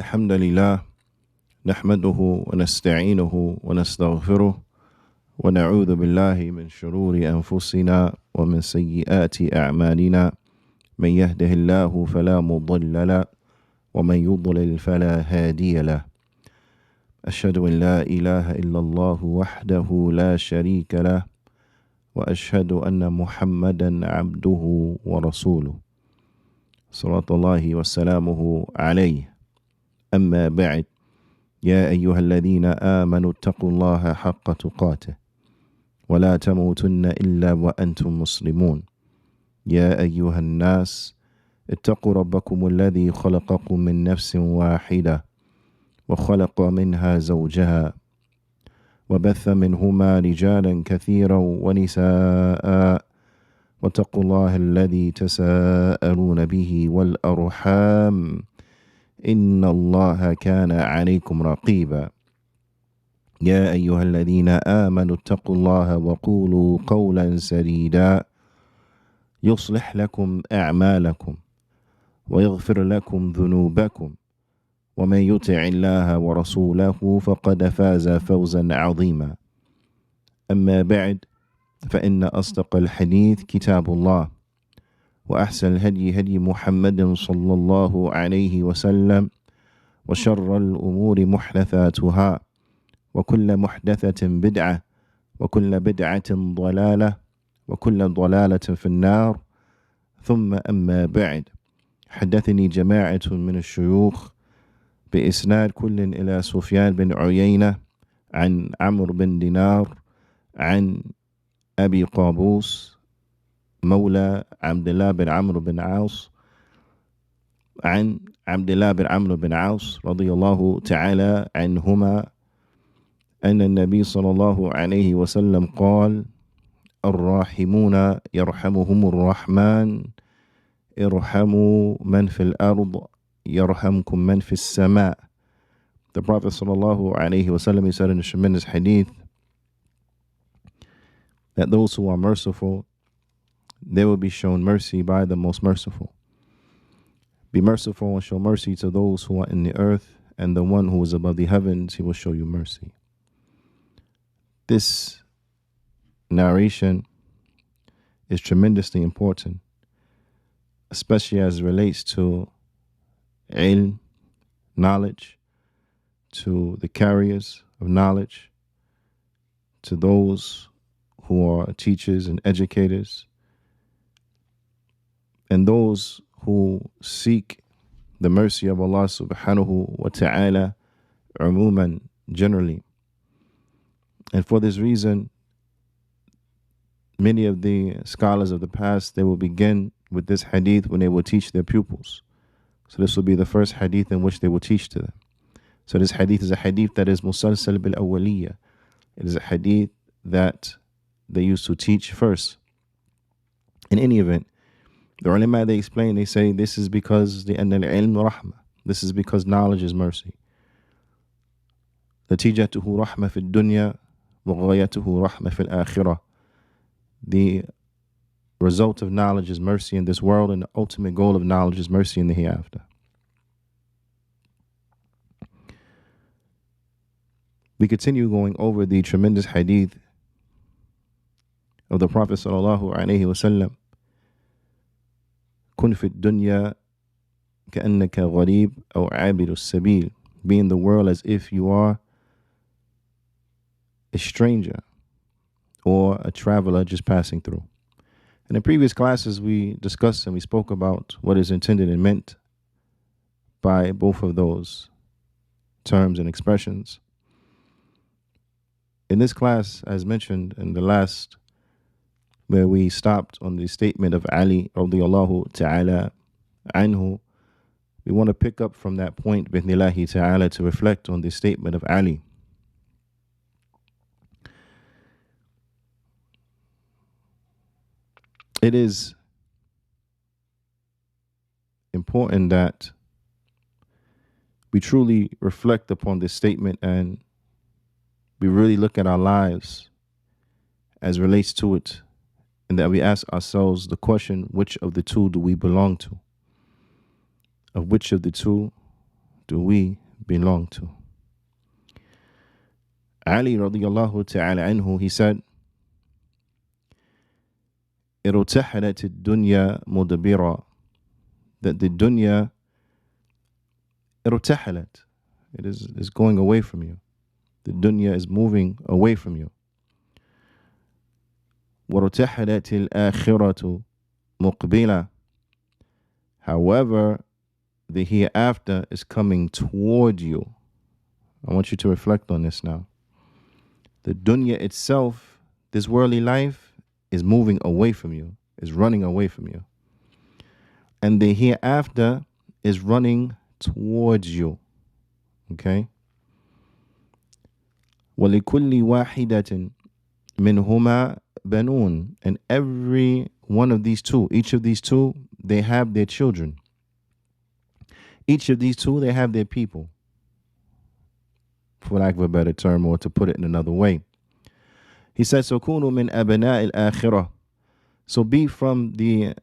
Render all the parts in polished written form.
الحمد لله نحمده ونستعينه ونستغفره ونعوذ بالله من شرور أنفسنا ومن سيئات أعمالنا من يهده الله فلا مضل له ومن يضلل فلا هادي له أشهد أن لا إله إلا الله وحده لا شريك له وأشهد أن محمدا عبده ورسوله صلوات الله وسلامه عليه أما بعد يا أيها الذين آمنوا اتقوا الله حق تقاته ولا تموتن إلا وأنتم مسلمون يا أيها الناس اتقوا ربكم الذي خلقكم من نفس واحدة وخلق منها زوجها وبث منهما رجالا كثيرا ونساء واتقوا الله الذي تساءلون به والأرحام إن الله كان عليكم رقيبا يا أيها الذين آمنوا اتقوا الله وقولوا قولا سديدا يصلح لكم أعمالكم ويغفر لكم ذنوبكم ومن يطع الله ورسوله فقد فاز فوزا عظيما أما بعد فإن أصدق الحديث كتاب الله وأحسن الهدي هدي محمد صلى الله عليه وسلم وشر الأمور محدثاتها وكل محدثة بدعة وكل بدعة ضلالة وكل ضلالة في النار ثم أما بعد حدثني جماعة من الشيوخ بإسناد كل إلى سفيان بن عيينة عن عمرو بن دينار عن أبي قابوس مولى عبد الله بن عمرو بن عاص عن عبد الله بن عمرو بن عاص رضي الله تعالى عنهما أن النبي صلى الله عليه وسلم قال الراحمون يرحمهم الرحمن ارحموا من في الأرض يرحمكم من في السماء. The Prophet sallallahu alaihi wasallam, he said in a tremendous hadith that those who are merciful, they will be shown mercy by the most merciful. Be merciful and show mercy to those who are in the earth, and the one who is above the heavens, he will show you mercy. This narration is tremendously important, especially as it relates to ilm, knowledge, to the carriers of knowledge, to those who are teachers and educators, and those who seek the mercy of Allah subhanahu wa ta'ala umuman, generally. And for this reason, many of the scholars of the past, they will begin with this hadith when they will teach their pupils. So this will be the first hadith in which they will teach to them. So this hadith is a hadith that is musalsal bil awwaliyah. It is a hadith that they used to teach first. In any event, the ulama, they explain, they say this is because the al-ilm rahmah. This is because knowledge is mercy. Natijatuhu rahmah fi dunya wa ghayatuhu rahmah fi al-akhirah. The result of knowledge is mercy in this world, and the ultimate goal of knowledge is mercy in the hereafter. We continue going over the tremendous hadith of the Prophet sallallahu alaihi wasallam. كن في الدنيا كأنك غريب أو عابر السبيل. Be in the world as if you are a stranger or a traveler just passing through. And in previous classes, we discussed and we spoke about what is intended and meant by both of those terms and expressions. In this class, as mentioned in the last, where we stopped on the statement of Ali radiyallahu ta'ala anhu, we want to pick up from that point, bithnillahi ta'ala, to reflect on the statement of Ali. It is important that we truly reflect upon this statement and we really look at our lives as relates to it, and that we ask ourselves the question, which of the two do we belong to? Of which of the two do we belong to? Ali radiallahu ta'ala anhu, he said, ارتحلت الدنيا مدبرا, that the dunya ارتحلت, it is going away from you. The dunya is moving away from you. وارتحلت الآخرة مقبلة. However, the hereafter is coming toward you. I want you to reflect on this now. The dunya itself, this worldly life, is moving away from you, is running away from you. And the hereafter is running towards you. Okay? وَلِكُلِّ وَاحِدَةٍ مِّنْهُمَا بَنُونَ. And every one of these two, each of these two, they have their children. Each of these two, they have their people, for lack of a better term, or to put it in another way. He says, سَكُونُوا مِنْ أَبْنَاءِ الْآخِرَةِ. So be from the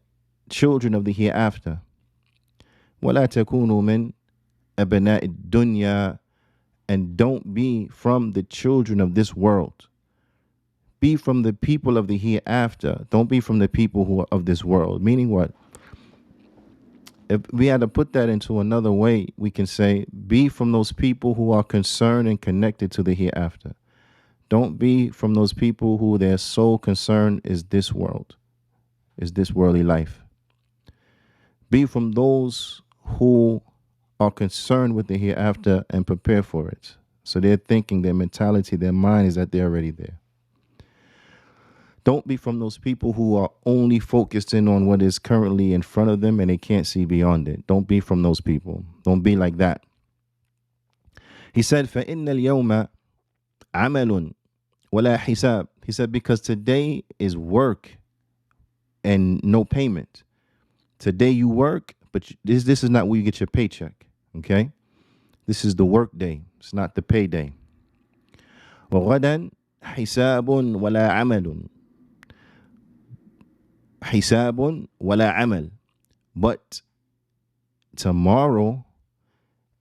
children of the hereafter. وَلَا تَكُونُوا مِنْ أَبْنَاءِ الدُّنْيَا. And don't be from the children of this world. Be from the people of the hereafter. Don't be from the people who are of this world. Meaning what? If we had to put that into another way, we can say, be from those people who are concerned and connected to the hereafter. Don't be from those people who their sole concern is this world, is this worldly life. Be from those who are concerned with the hereafter and prepare for it. So their thinking, their mentality, their mind is that they're already there. Don't be from those people who are only focused in on what is currently in front of them and they can't see beyond it. Don't be from those people. Don't be like that. He said, فَإِنَّ الْيَوْمَ عَمَلٌ وَلَا حِسَابٌ. He said, because today is work and no payment. Today you work, but this is not where you get your paycheck. Okay? This is the work day. It's not the pay day. وَغَدًا حِسَابٌ وَلَا عَمَلٌ. حِسَابٌ وَلَا عَمَلٌ. But tomorrow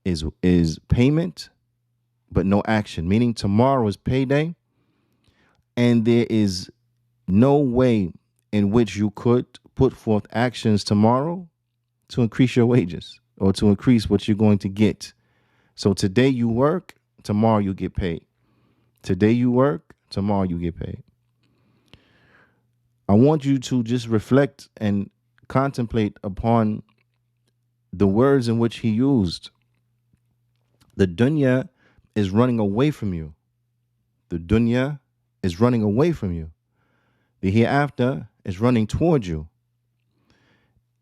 is payment, but no action. Meaning tomorrow is payday, and there is no way in which you could put forth actions tomorrow to increase your wages or to increase what you're going to get. So today you work, tomorrow you get paid. Today you work, tomorrow you get paid. I want you to just reflect and contemplate upon the words in which he used. The dunya is running away from you. The dunya is running away from you. The hereafter is running towards you.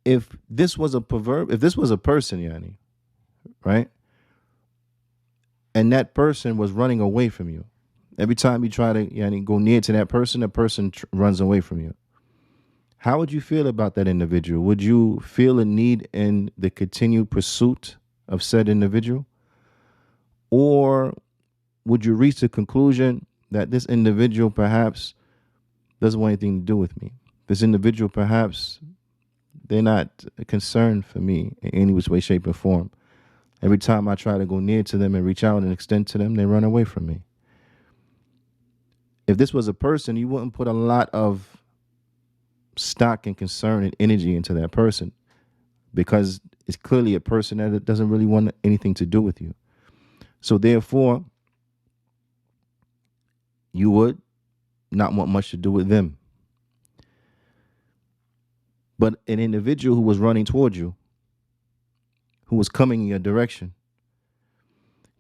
If this was a proverb, if this was a person, Juyaanee, right? And that person was running away from you. Every time you try to Juyaanee, go near to that person runs away from you. How would you feel about that individual? Would you feel a need in the continued pursuit of said individual? Or would you reach the conclusion that this individual perhaps doesn't want anything to do with me? This individual perhaps they're not concerned for me in any which way, shape, or form. Every time I try to go near to them and reach out and extend to them, they run away from me. If this was a person, you wouldn't put a lot of stock and concern and energy into that person, because it's clearly a person that doesn't really want anything to do with you. So therefore, you would not want much to do with them. But an individual who was running towards you, who was coming in your direction,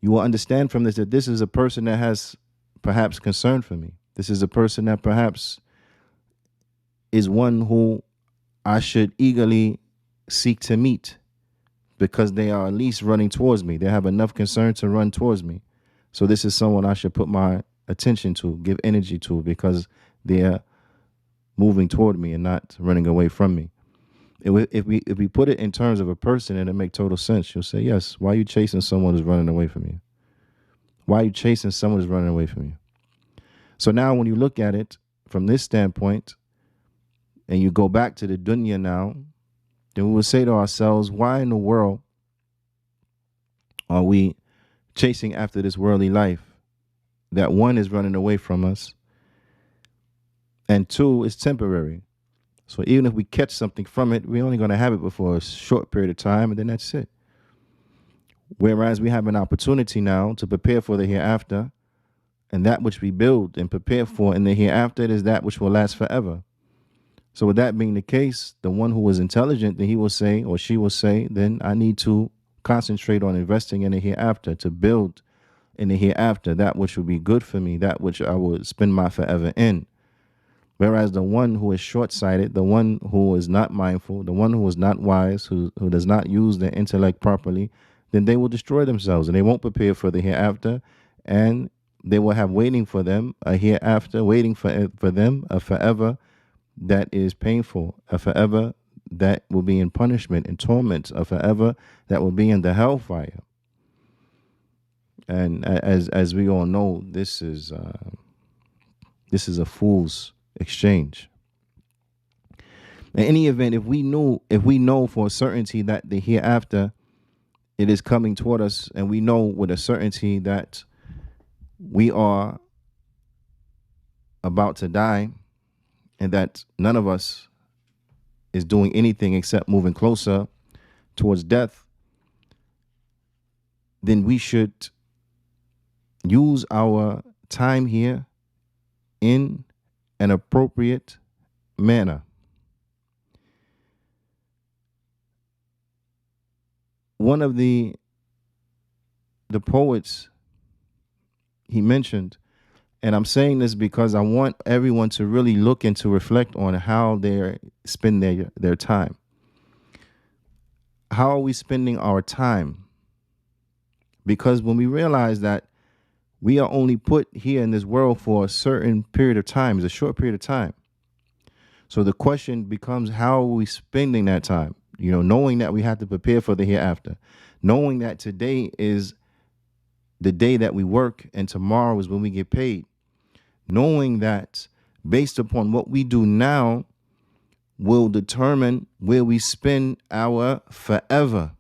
you will understand from this that this is a person that has perhaps concern for me. This is a person that perhaps is one who I should eagerly seek to meet, because they are at least running towards me. They have enough concern to run towards me. So this is someone I should put my attention to, give energy to, because they're moving toward me and not running away from me. If we put it in terms of a person, it'll make total sense. You'll say, yes, why are you chasing someone who's running away from you? Why are you chasing someone who's running away from you? So now when you look at it from this standpoint, and you go back to the dunya now, then we will say to ourselves, why in the world Are we chasing after this worldly life that, one, is running away from us, and two, is temporary? So even if we catch something from it, we're only going to have it for a short period of time, and then that's it. Whereas we have an opportunity now to prepare for the hereafter, and that which we build and prepare for in the hereafter is that which will last forever. So with that being the case, the one who is intelligent, then he will say, or she will say, then I need to concentrate on investing in the hereafter, to build in the hereafter that which will be good for me, that which I will spend my forever in. Whereas the one who is short-sighted, the one who is not mindful, the one who is not wise, who does not use their intellect properly, then they will destroy themselves and they won't prepare for the hereafter, and they will have waiting for them a hereafter, waiting for them a forever that is painful, a forever that will be in punishment and torment, a forever that will be in the hellfire. And as we all know, this is a fool's exchange. In any event, if we know for a certainty that the hereafter, it is coming toward us, and we know with a certainty that we are about to die, and that none of us is doing anything except moving closer towards death, then we should use our time here in an appropriate manner. One of the poets, he mentioned, and I'm saying this because I want everyone to really look and to reflect on how they spend their time. How are we spending our time? Because when we realize that we are only put here in this world for a certain period of time, it's a short period of time. So the question becomes, how are we spending that time? Knowing that we have to prepare for the hereafter, knowing that today is the day that we work and tomorrow is when we get paid, knowing that based upon what we do now will determine where we spend our forever.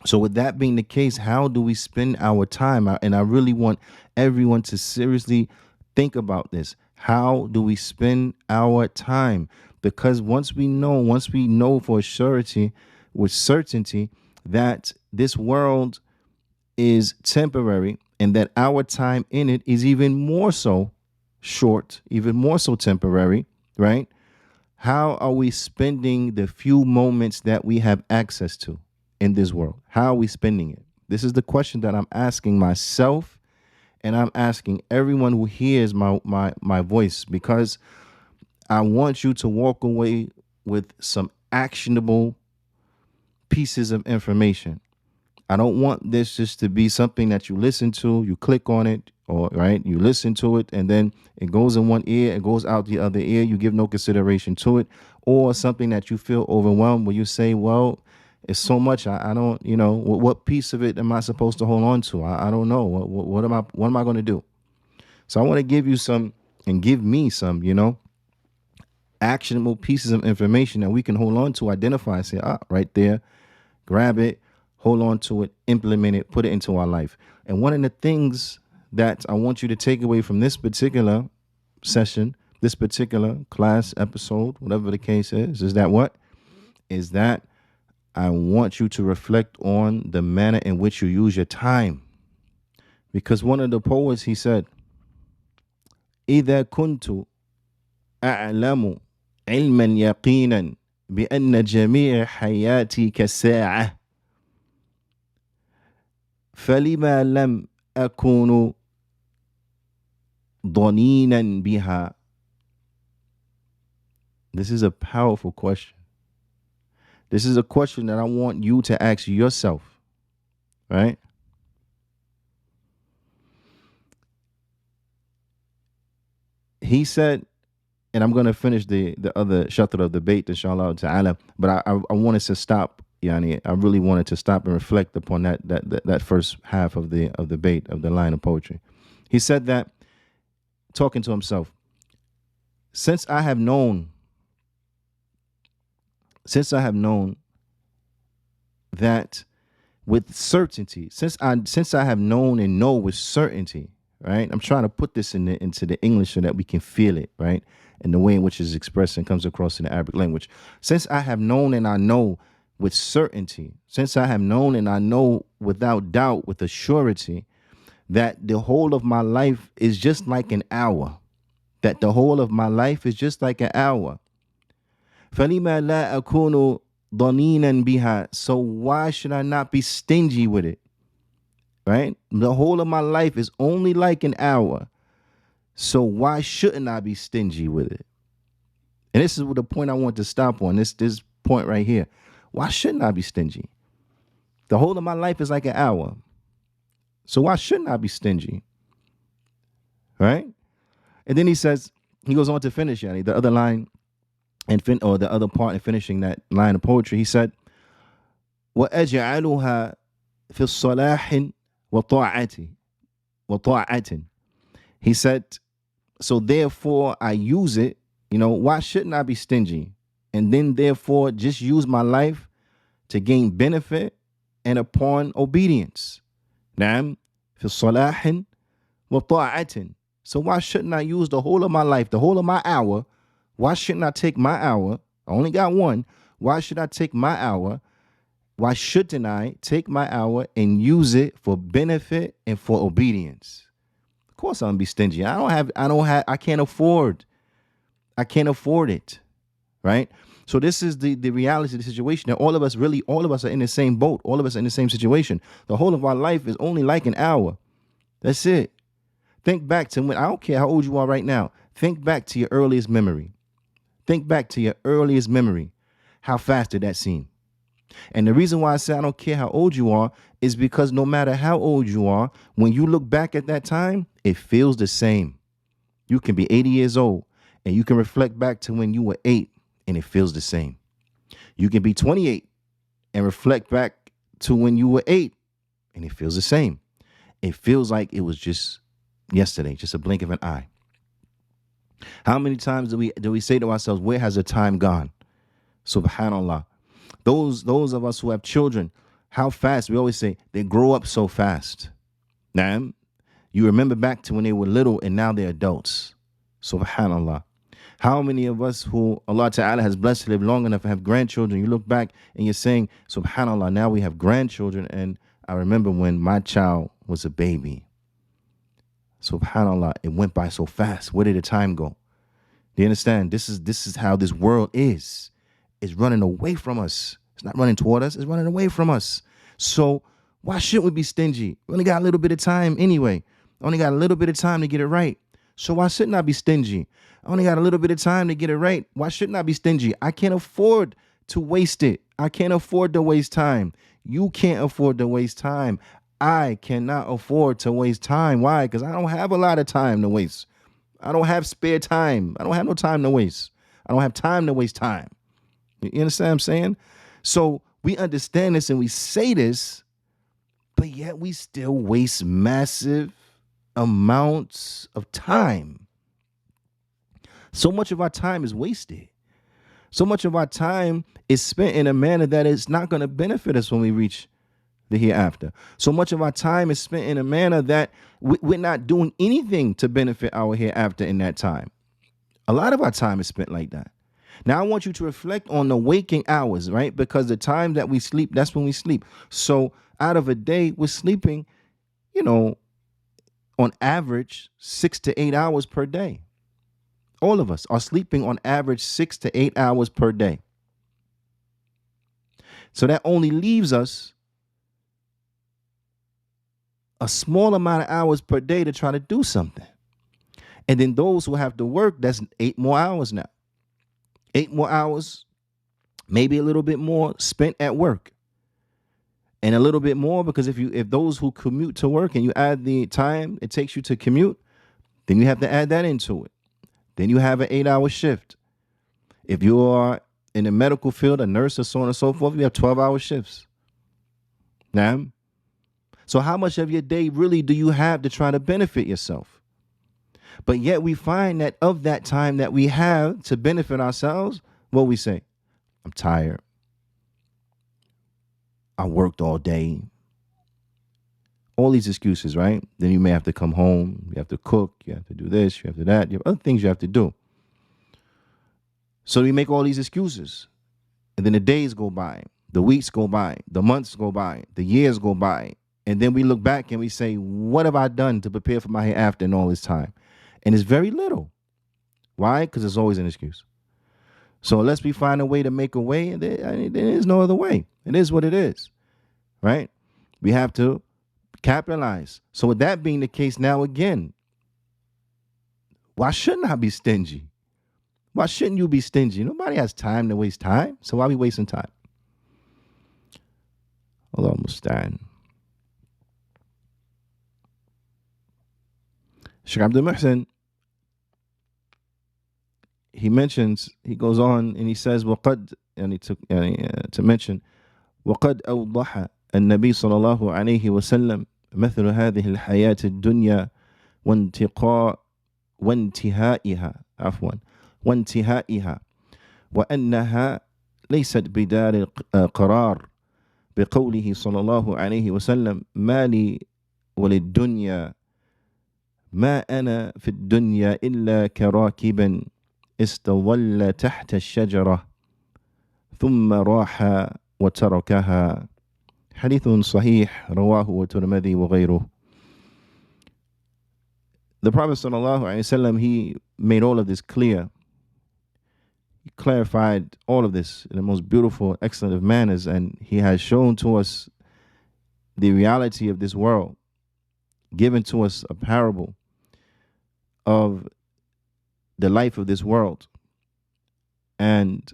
So with that being the case, how do we spend our time? And I really want everyone to seriously think about this. How do we spend our time? Because once we know for surety, with certainty, that this world is temporary and that our time in it is even more so short, even more so temporary, right? How are we spending the few moments that we have access to in this world? How are we spending it? This is the question that I'm asking myself, and I'm asking everyone who hears my voice, because I want you to walk away with some actionable pieces of information. I don't want this just to be something that you listen to, you click on it, or you listen to it and then it goes in one ear, it goes out the other ear, you give no consideration to it, or something that you feel overwhelmed where you say, well, it's so much, I don't, what piece of it am I supposed to hold on to? I don't know. What am I going to do? So I want to give you some, and give me some, actionable pieces of information that we can hold on to, identify, say, right there, grab it, hold on to it, implement it, put it into our life. And one of the things that I want you to take away from this particular session, this particular class episode, whatever the case is that what? Is that I want you to reflect on the manner in which you use your time. Because one of the poets, he said, إِذَا كُنْتُ أَعْلَمُ عِلْمًا يَقِينًا بِأَنَّ جَمِيعَ حَيَاتِي كَسَاعَةٍ فَلِمَا لَمْ أَكُونُ ضَنِينًا بِهَا. This is a powerful question. This is a question that I want you to ask yourself, right? He said, and I'm going to finish the other shatr of the bait, inshallah ta'ala, but I wanted to stop, Juyaanee. I really wanted to stop and reflect upon that first half of the bait, of the line of poetry. He said that, talking to himself, since I have known that with certainty. Since I have known and know with certainty, right? I'm trying to put this into the English so that we can feel it, right? And the way in which it's expressed and comes across in the Arabic language. Since I have known and I know with certainty, since I have known and I know without doubt, with a surety, that the whole of my life is just like an hour. That the whole of my life is just like an hour. فَلِمَا لَا أَكُونُ ضَنِينًا بِهَا. So why should I not be stingy with it? Right? The whole of my life is only like an hour. So why shouldn't I be stingy with it? And this is the point I want to stop on, this point right here. Why shouldn't I be stingy? The whole of my life is like an hour. So why shouldn't I be stingy? Right? And then he goes on to finish, Yanni, the other line, or the other part in finishing that line of poetry. He said, وَأَجْعَلُهَا فِي الصَّلَاحٍ وَطَاعَةٍ. He said, so therefore I use it, why shouldn't I be stingy? And then therefore just use my life to gain benefit and upon obedience. Naam, fi salahin wa ta'atin. So why shouldn't I use the whole of my life, the whole of my hour? Why shouldn't I take my hour? I only got one. Why should I take my hour? Why shouldn't I take my hour and use it for benefit and for obedience? Of course I'm gonna be stingy. I can't afford it. Right? So this is the reality of the situation, that all of us are in the same boat. All of us are in the same situation. The whole of our life is only like an hour. That's it. Think back to I don't care how old you are right now. Think back to your earliest memory. Think back to your earliest memory. How fast did that seem? And the reason why I say I don't care how old you are is because no matter how old you are, when you look back at that time, it feels the same. You can be 80 years old and you can reflect back to when you were 8 and it feels the same. You can be 28 and reflect back to when you were 8 and it feels the same. It feels like it was just yesterday, just a blink of an eye. How many times do we say to ourselves, where has the time gone? Subhanallah. Those of us who have children, how fast, we always say, they grow up so fast. Now, you remember back to when they were little and now they're adults. Subhanallah. How many of us who Allah Ta'ala has blessed to live long enough to have grandchildren, you look back and you're saying, Subhanallah, now we have grandchildren, and I remember when my child was a baby. Subhanallah, it went by so fast. Where did the time go? Do you understand? This is how this world is. It's running away from us. It's not running toward us. It's running away from us. So why shouldn't we be stingy? We only got a little bit of time anyway. Only got a little bit of time to get it right. So why shouldn't I be stingy? I only got a little bit of time to get it right. Why shouldn't I be stingy? I can't afford to waste it. I can't afford to waste time. You can't afford to waste time. I cannot afford to waste time. Why? Because I don't have a lot of time to waste. I don't have spare time. I don't have no time to waste. I don't have time to waste time. You understand what I'm saying? So we understand this and we say this, but yet we still waste massive amounts of time. So much of our time is wasted. So much of our time is spent in a manner that is not going to benefit us when we reach the hereafter. So much of our time is spent in a manner that we're not doing anything to benefit our hereafter in that time. A lot of our time is spent like that. Now, I want you to reflect on the waking hours, right? Because the time that we sleep, that's when we sleep. So out of a day, we're sleeping, on average, 6 to 8 hours per day. All of us are sleeping on average 6 to 8 hours per day. So that only leaves us a small amount of hours per day to try to do something. And then those who have to work, that's 8 more hours now. 8 more hours, maybe a little bit more spent at work. And a little bit more because if those who commute to work and you add the time it takes you to commute, then you have to add that into it. Then you have an 8-hour shift. If you are in the medical field, a nurse or so on and so forth, you have 12-hour shifts. Now, so how much of your day really do you have to try to benefit yourself? But yet we find that of that time that we have to benefit ourselves, what we say, I'm tired. I worked all day. All these excuses, right? Then you may have to come home, you have to cook, you have to do this, you have to do that, you have other things you have to do. So we make all these excuses. And then the days go by, the weeks go by, the months go by, the years go by. And then we look back and we say, what have I done to prepare for my hereafter in all this time? And it's very little. Why? Because there's always an excuse. So unless we find a way to make a way, there is no other way. It is what it is, right? We have to capitalize. So with that being the case now again, why shouldn't I be stingy? Why shouldn't you be stingy? Nobody has time to waste time. So why are we wasting time? Allah musta'an. Shaykh Abdul Muhsin, he goes on and he says, وَقَدْ, to mention, وَقَدْ أَوْضَحَ النبي صلى الله عليه وسلم مثل هذه الحياة الدنيا وانتهائها وأنها ليست بدار قرار بقوله صلى الله عليه وسلم ما لي وللدنيا ما أنا في الدنيا إلا كراكب استظل تحت الشجرة ثم راح وتركها. حديث صحيح رواه الترمذي وغيره. The Prophet sallallahu alaihi wasallam, he made all of this clear. He clarified all of this in the most beautiful, excellent of manners, and he has shown to us the reality of this world, given to us a parable of the life of this world and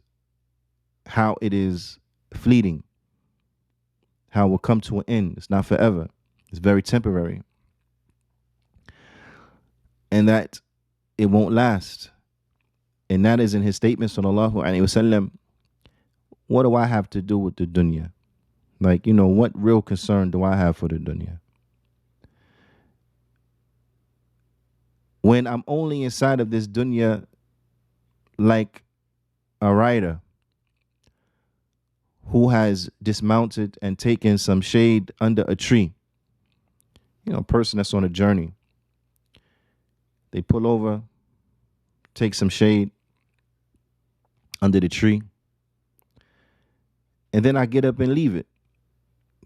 how it is fleeting, how it will come to an end. It's not forever. It's very temporary. And that it won't last. And that is in his statement, sallallahu alaihi wasallam, what do I have to do with the dunya? Like, what real concern do I have for the dunya? When I'm only inside of this dunya like a rider who has dismounted and taken some shade under a tree. A person that's on a journey. They pull over, take some shade under the tree, and then I get up and leave it.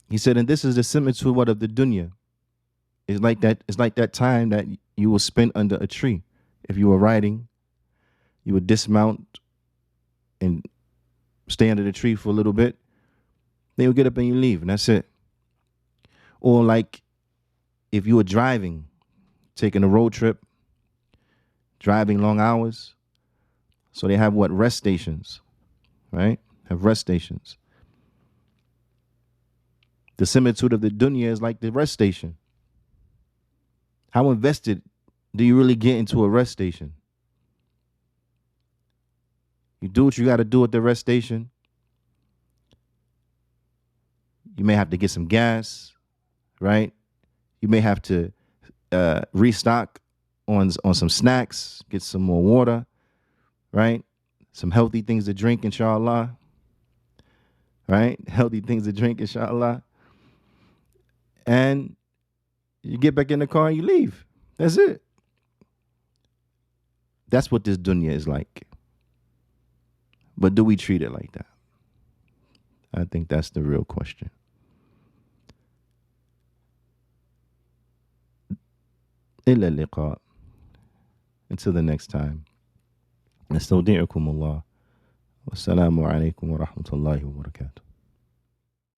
He said, and this is the similitude of the dunya. It's like that time that you will spend under a tree. If you were riding, you would dismount and stay under the tree for a little bit. Then you get up and you leave, and that's it. Or like if you were driving, taking a road trip, driving long hours. So they have rest stations, right? Have rest stations. The similitude of the dunya is like the rest station. How invested do you really get into a rest station? You do what you got to do at the rest station. You may have to get some gas, right? You may have to restock on some snacks, get some more water, right? Some healthy things to drink, inshallah. Right? Healthy things to drink, inshallah. And you get back in the car and you leave. That's it. That's what this dunya is like. But do we treat it like that? I think that's the real question. إلى اللقاء. Until the next time. نستودعكم الله. والسلام عليكم ورحمة الله وبركاته.